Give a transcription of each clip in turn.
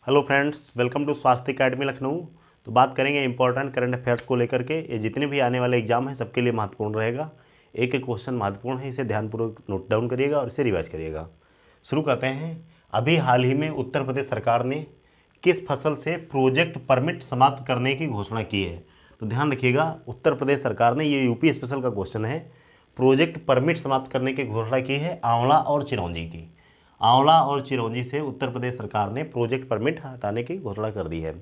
Hello friends, welcome to स्वास्थ्य academy Lucknow. तो बात करेंगे इंपॉर्टेंट करंट अफेयर्स को लेकर के। ये जितने भी आने वाले एग्जाम हैं सबके लिए महत्वपूर्ण रहेगा। एक एक क्वेश्चन महत्वपूर्ण है, इसे ध्यानपूर्वक नोट डाउन करिएगा और इसे रिवाइज करिएगा। शुरू करते हैं। अभी हाल ही में उत्तर प्रदेश सरकार ने किस फसल से प्रोजेक्ट परमिट समाप्त करने की घोषणा की है? तो ध्यान रखिएगा, उत्तर प्रदेश सरकार ने, ये यूपी स्पेशल का क्वेश्चन है, प्रोजेक्ट परमिट समाप्त करने की घोषणा की है आंवला और चिरौंजी की। आंवला और चिरौंजी से उत्तर प्रदेश सरकार ने प्रोजेक्ट परमिट हटाने की घोषणा कर दी है।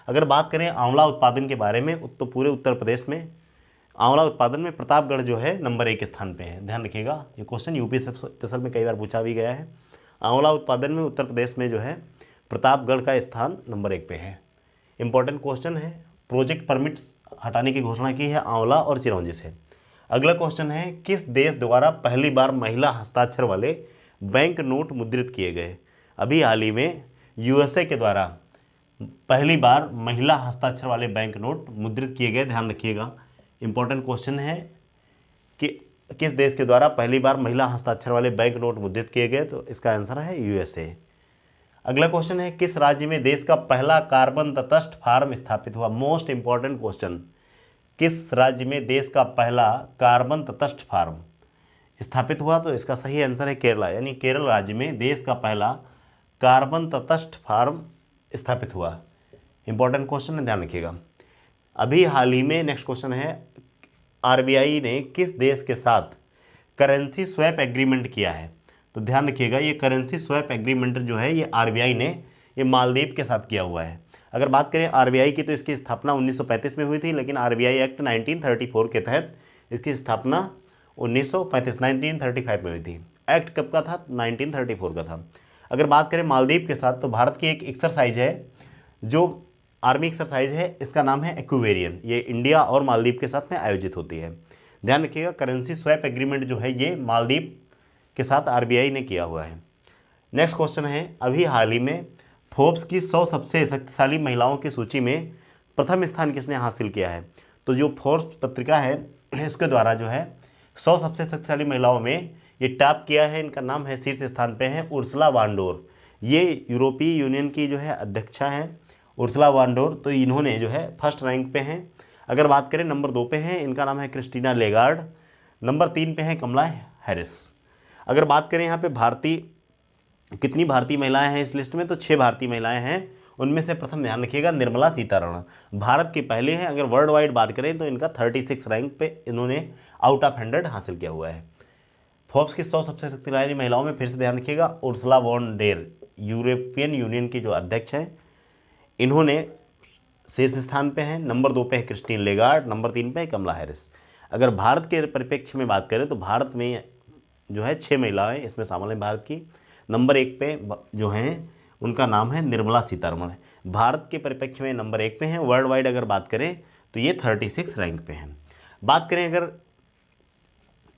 अगर बात करें आंवला उत्पादन के बारे में, तो पूरे उत्तर प्रदेश में आंवला उत्पादन में प्रतापगढ़ जो है नंबर 1 स्थान पे है। ध्यान रखिएगा, ये क्वेश्चन यूपी स्पेशल में कई बार पूछा भी गया है। आंवला उत्पादन में उत्तर प्रदेश में जो है प्रतापगढ़ का स्थान नंबर 1 पे है। इंपॉर्टेंट क्वेश्चन है। प्रोजेक्ट परमिट हटाने की घोषणा की है आंवला और चिरौंजी से। अगला क्वेश्चन है, किस देश द्वारा पहली बार महिला हस्ताक्षर वाले बैंक नोट मुद्रित किए गए? अभी हाल ही में यूएसए के द्वारा पहली बार महिला हस्ताक्षर वाले बैंक नोट मुद्रित किए गए। ध्यान रखिएगा, इंपॉर्टेंट क्वेश्चन है कि किस देश के द्वारा पहली बार महिला हस्ताक्षर वाले बैंक नोट मुद्रित किए गए? तो इसका आंसर है यूएसए। अगला क्वेश्चन है, किस राज्य में देश का पहला कार्बन तटस्थ फार्म स्थापित हुआ? मोस्ट इंपॉर्टेंट क्वेश्चन, किस राज्य में देश का पहला कार्बन तटस्थ फार्म स्थापित हुआ? तो इसका सही आंसर है केरला, यानी केरल राज्य में देश का पहला कार्बन तटस्थ फार्म स्थापित हुआ। इंपॉर्टेंट क्वेश्चन है, ध्यान रखिएगा। अभी हाल ही में नेक्स्ट क्वेश्चन है, आरबीआई ने किस देश के साथ करेंसी स्वैप एग्रीमेंट किया है? तो ध्यान रखिएगा, ये करेंसी स्वैप एग्रीमेंट जो है ये आरबीआई ने ये मालदीव के साथ किया हुआ है। अगर बात करें आरबीआई की, तो इसकी स्थापना 1935 में हुई थी, लेकिन आरबीआई एक्ट 1934 के तहत इसकी स्थापना 1935 में हुई थी। एक्ट कब का था? 1934 का था। अगर बात करें मालदीव के साथ, तो भारत की एक एक्सरसाइज है जो आर्मी एक्सरसाइज है, इसका नाम है एक्वेरियन। ये इंडिया और मालदीव के साथ में आयोजित होती है। ध्यान रखिएगा, करेंसी स्वैप एग्रीमेंट जो है ये मालदीव के साथ आरबीआई ने किया हुआ है। नेक्स्ट क्वेश्चन है, अभी हाल ही में फोर्ब्स की 100 सबसे शक्तिशाली महिलाओं की सूची में प्रथम स्थान किसने हासिल किया है? तो जो फोर्ब्स पत्रिका है इसके द्वारा जो है 100 सबसे शक्तिशाली महिलाओं में ये टॉप किया है। इनका नाम है, शीर्ष स्थान पे है उर्सुला वॉन डोर। ये यूरोपीय यूनियन की जो है अध्यक्षा हैं उर्सुला वॉन डोर, तो इन्होंने जो है फर्स्ट रैंक पे हैं। अगर बात करें नंबर 2 पे हैं, इनका नाम है क्रिस्टीना लेगार्ड। नंबर 3 पे हैं कमला हैरिस। अगर बात करें यहाँ पे कितनी भारतीय महिलाएं हैं इस लिस्ट में, तो 6 भारतीय महिलाएं हैं। उनमें से प्रथम ध्यान रखिएगा निर्मला सीतारमण भारत की पहली हैं। अगर वर्ल्ड वाइड बात करें तो इनका 36 रैंक पे इन्होंने आउट ऑफ 100 हासिल किया हुआ है। फोर्ब्स की 100 सबसे शक्तिशाली महिलाओं में फिर से ध्यान रखिएगा Ursula von der, European Union की जो अध्यक्ष हैं, इन्होंने शीर्ष स्थान पे हैं। नंबर 2 पे है क्रिस्टीन लेगार्ड, नंबर 3 पे है कमला हैरिस। अगर भारत के परिप्रेक्ष्य में बात करें तो भारत में जो है 6 महिलाएं इसमें शामिल हैं भारत की। नंबर 1 पे जो हैं उनका नाम है निर्मला सीतारमण। भारत के परिप्रेक्ष्य में नंबर 1 पे हैं। वर्ल्ड वाइड अगर बात करें तो ये 36 रैंक पे हैं। बात करें, अगर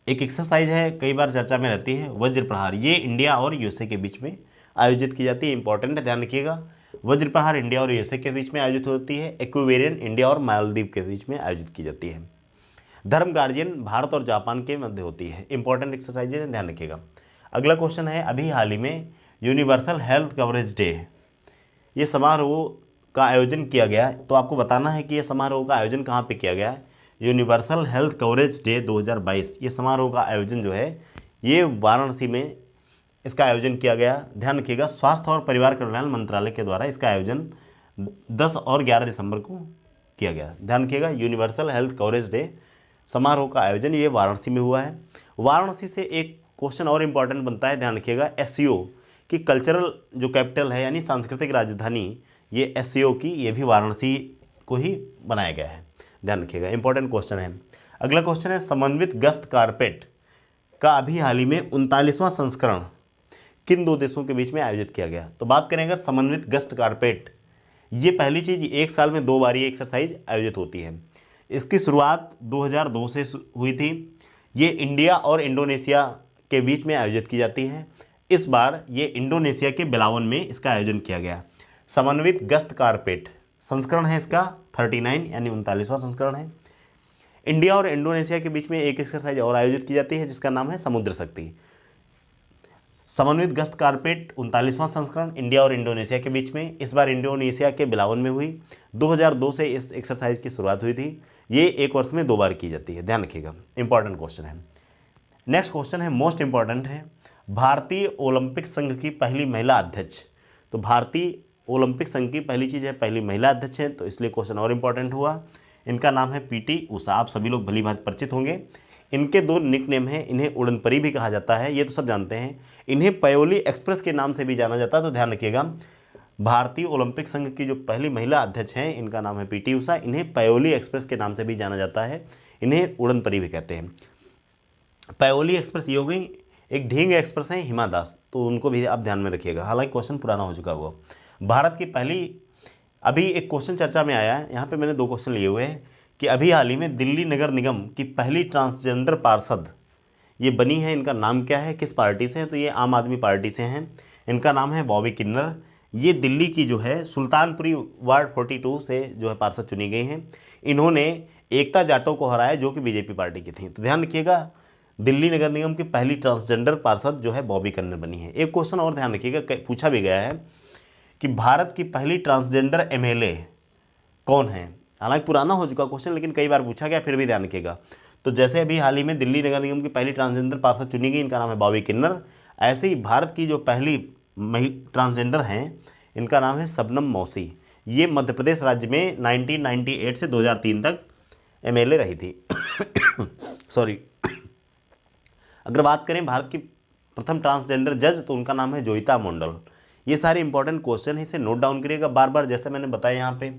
एक एक्सरसाइज है कई बार चर्चा में रहती है वज्र प्रहार, ये इंडिया और यूएसए के बीच में आयोजित की जाती है। इंपॉर्टेंट है, ध्यान रखिएगा, वज्र प्रहार इंडिया और यूएसए के बीच में आयोजित होती है। एक्वेरियन इंडिया और मालदीव के बीच में आयोजित की जाती है। धर्म गार्जियन भारत और जापान के मध्य होती है। इंपॉर्टेंट एक्सरसाइज है, ध्यान रखिएगा। अगला क्वेश्चन है, अभी हाल ही में यूनिवर्सल हेल्थ कवरेज डे, ये समारोह का आयोजन किया गया। तो आपको बताना है कि ये समारोह का आयोजन कहाँ पे किया गया है। यूनिवर्सल हेल्थ कवरेज डे 2022, ये समारोह का आयोजन जो है ये वाराणसी में इसका आयोजन किया गया। ध्यान रखिएगा, स्वास्थ्य और परिवार कल्याण मंत्रालय के द्वारा इसका आयोजन 10 और 11 दिसंबर को किया गया। ध्यान रखिएगा, यूनिवर्सल हेल्थ कवरेज डे समारोह का आयोजन ये वाराणसी में हुआ है। वाराणसी से एक क्वेश्चन और इम्पॉर्टेंट बनता है, ध्यान रखिएगा, एससीओ की कल्चरल जो कैपिटल है यानी सांस्कृतिक राजधानी, ये एससीओ की, ये भी वाराणसी को ही बनाया गया है। ध्यान रखिएगा, इंपॉर्टेंट क्वेश्चन है। अगला क्वेश्चन है, समन्वित गश्त कारपेट का अभी हाल ही में 39वां संस्करण किन 2 देशों के बीच में आयोजित किया गया? तो बात करें अगर समन्वित गश्त कारपेट, ये पहली चीज़, 1 साल में 2 बार ये एक्सरसाइज आयोजित होती है। इसकी शुरुआत 2002 से हुई थी। ये इंडिया और इंडोनेशिया के बीच में आयोजित की जाती है। इस बार ये इंडोनेशिया के बिलावन में इसका आयोजन किया गया। समन्वित गश्त कारपेट संस्करण है इसका 39 यानी 39वां संस्करण है। इंडिया और इंडोनेशिया के बीच में एक एक्सरसाइज और आयोजित की जाती है जिसका नाम है समुद्र शक्ति। समन्वित गश्त कारपेट 39वां संस्करण इंडिया और इंडोनेशिया के बीच में, इस बार इंडोनेशिया के बिलावन में हुई। 2002 से इस एक्सरसाइज की शुरुआत हुई थी। ये एक वर्ष में 2 बार की जाती है, ध्यान रखिएगा, इंपॉर्टेंट क्वेश्चन है। नेक्स्ट क्वेश्चन है, मोस्ट इंपॉर्टेंट है, भारतीय ओलंपिक संघ की पहली महिला अध्यक्ष। तो भारतीय ओलंपिक संघ की पहली चीज़ है, पहली महिला अध्यक्ष है, तो इसलिए क्वेश्चन और इंपॉर्टेंट हुआ। इनका नाम है पीटी उषा। आप सभी लोग भली भांति परिचित होंगे। इनके 2 निकनेम हैं, इन्हें उड़न परी भी कहा जाता है, ये तो सब जानते हैं। इन्हें पयोली एक्सप्रेस के नाम से भी जाना जाता है, तो ध्यान रखिएगा। भारतीय ओलंपिक संघ की जो पहली महिला अध्यक्ष हैं, इनका नाम है पीटी उषा। इन्हें पयोली एक्सप्रेस के नाम से भी जाना जाता है, इन्हें उड़न परी भी कहते हैं। पयोली एक्सप्रेस ये हो गई। एक ढींग एक्सप्रेस है हिमा दास, तो उनको भी आप ध्यान में रखिएगा, हालांकि क्वेश्चन पुराना हो चुका हुआ। भारत की पहली, अभी एक क्वेश्चन चर्चा में आया है, यहाँ पे मैंने 2 क्वेश्चन लिए हुए हैं कि अभी हाल ही में दिल्ली नगर निगम की पहली ट्रांसजेंडर पार्षद ये बनी है, इनका नाम क्या है, किस पार्टी से है? तो ये आम आदमी पार्टी से हैं। इनका नाम है बॉबी किन्नर। ये दिल्ली की जो है सुल्तानपुरी वार्ड 42 से जो है पार्षद चुनी गई हैं। इन्होंने एकता जाटव को हराया, जो कि बीजेपी पार्टी की थी। तो ध्यान रखिएगा, दिल्ली नगर निगम की पहली ट्रांसजेंडर पार्षद जो है बॉबी किन्नर बनी है। एक क्वेश्चन और ध्यान रखिएगा, पूछा भी गया है कि भारत की पहली ट्रांसजेंडर एमएलए कौन है? हालांकि पुराना हो चुका क्वेश्चन, लेकिन कई बार पूछा गया, फिर भी ध्यान रखिएगा। तो जैसे अभी हाल ही में दिल्ली नगर निगम की पहली ट्रांसजेंडर पार्षद चुनी गई, इनका नाम है बॉबी किन्नर, ऐसे ही भारत की जो पहली ट्रांसजेंडर हैं, इनका नाम है शबनम मौसी। ये मध्य प्रदेश राज्य में 1998 से 2003 तक एमएलए रही थी। सॉरी। अगर बात करें भारत की प्रथम ट्रांसजेंडर जज, तो उनका नाम है जोईता मंडल। ये सारे इंपॉर्टेंट क्वेश्चन है, इसे नोट डाउन करिएगा बार बार। जैसे मैंने बताया यहाँ पे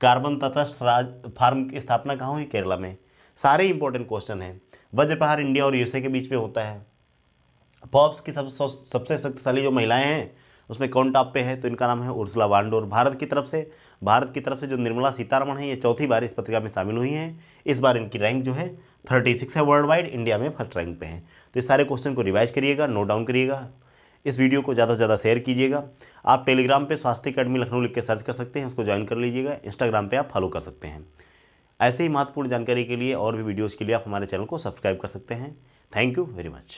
कार्बन तटस्थ राज फार्म की स्थापना कहाँ हुई? केरला में। सारे इंपॉर्टेंट क्वेश्चन हैं। वज्र प्रहार इंडिया और यूएसए के बीच में होता है। फोर्ब्स की सबसे शक्तिशाली जो महिलाएं हैं उसमें कौन टॉप पे है? तो इनका नाम है उर्सुला वांडोर। भारत की तरफ से जो निर्मला सीतारमण है, ये चौथी बार इस पत्रिका में शामिल हुई हैं। इस बार इनकी रैंक जो है 36 है वर्ल्ड वाइड, इंडिया में फर्स्ट रैंक पे है। तो इस सारे क्वेश्चन को रिवाइज करिएगा, नोट डाउन करिएगा। इस वीडियो को ज़्यादा से ज़्यादा शेयर कीजिएगा। आप टेलीग्राम पे स्वास्थ्य अकेडमी लखनऊ लिख के सर्च कर सकते हैं, उसको ज्वाइन कर लीजिएगा। इंस्टाग्राम पे आप फॉलो कर सकते हैं। ऐसे ही महत्वपूर्ण जानकारी के लिए और भी वीडियोज़ के लिए आप हमारे चैनल को सब्सक्राइब कर सकते हैं। Thank you very much.